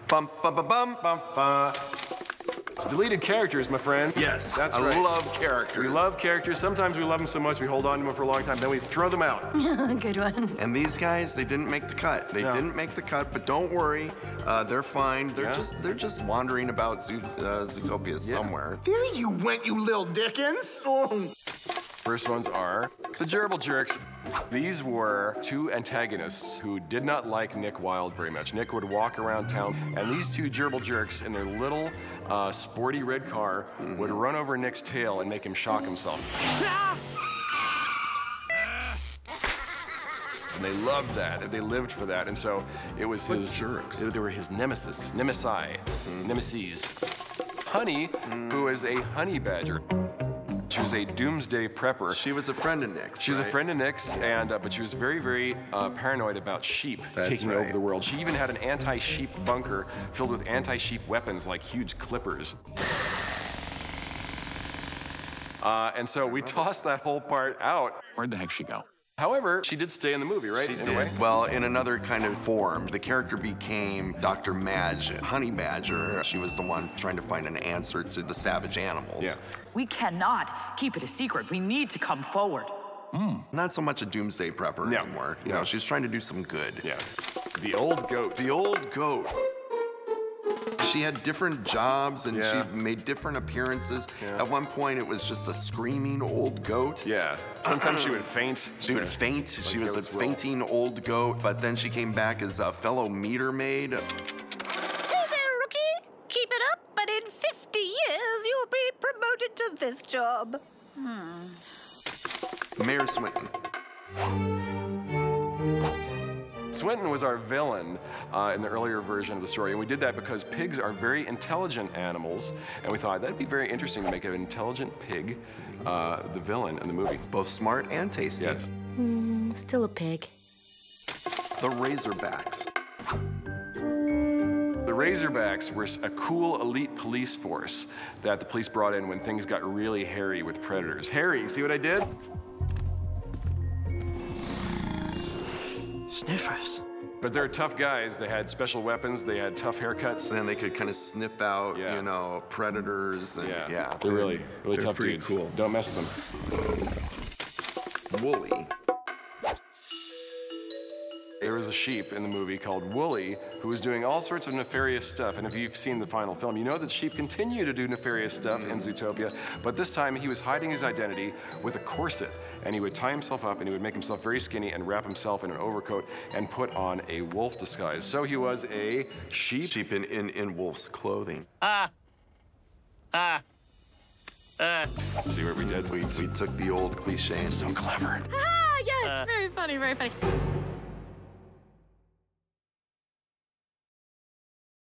Bum, bum, bum, bum. Bum, bum. It's deleted characters, my friend. Yes, that's I right. love characters. We love characters. Sometimes we love them so much we hold on to them for a long time, then we throw them out. Good one. And these guys, they didn't make the cut. They didn't make the cut, but don't worry, they're fine. They're just wandering about Zootopia somewhere. There you went, you little Dickens. Oh. First ones are the Gerbil Jerks. These were two antagonists who did not like Nick Wilde very much. Nick would walk around town, and these two Gerbil Jerks in their little sporty red car would run over Nick's tail and make him shock himself. And they loved that. They lived for that. And so it was his jerks. They were his nemesis, nemesis. Honey, who is a honey badger. She was a doomsday prepper. She was a friend of Nick's. She was a friend of Nick's, and but she was very, very paranoid about sheep taking over the world. She even had an anti-sheep bunker filled with anti-sheep weapons like huge clippers. And so we tossed that whole part out. Where'd the heck she go? However, she did stay in the movie, right? In a way? Well, in another kind of form. The character became Dr. Madge, Honey Badger. She was the one trying to find an answer to the savage animals. Yeah. We cannot keep it a secret. We need to come forward. Not so much a doomsday prepper anymore. You know, she's trying to do some good. Yeah. The old goat. The old goat. She had different jobs and she made different appearances. At one point, it was just a screaming old goat. Yeah. Sometimes she would faint. She would faint. She was a fainting old goat, but then she came back as a fellow meter maid. Hey there, rookie. Keep it up, but in 50 years, you'll be promoted to this job. Mayor Swinton. Swinton was our villain in the earlier version of the story, and we did that because pigs are very intelligent animals, and we thought that'd be very interesting to make an intelligent pig the villain in the movie. Both smart and tasty. Yes. Still a pig. The Razorbacks. The Razorbacks were a cool elite police force that the police brought in when things got really hairy with predators. Hairy, see what I did? Sniffers. But they're tough guys. They had special weapons. They had tough haircuts. And they could kind of sniff out, you know, predators. And, They're really tough pretty dudes. Cool. Don't mess with them. Wooly. There was a sheep in the movie called Wooly who was doing all sorts of nefarious stuff. And if you've seen the final film, you know that sheep continue to do nefarious stuff in Zootopia. But this time he was hiding his identity with a corset. And he would tie himself up and he would make himself very skinny and wrap himself in an overcoat and put on a wolf disguise. So he was a sheep. Sheep in wolf's clothing. See what we did? We took the old cliche. So clever. Yes, very funny, very funny.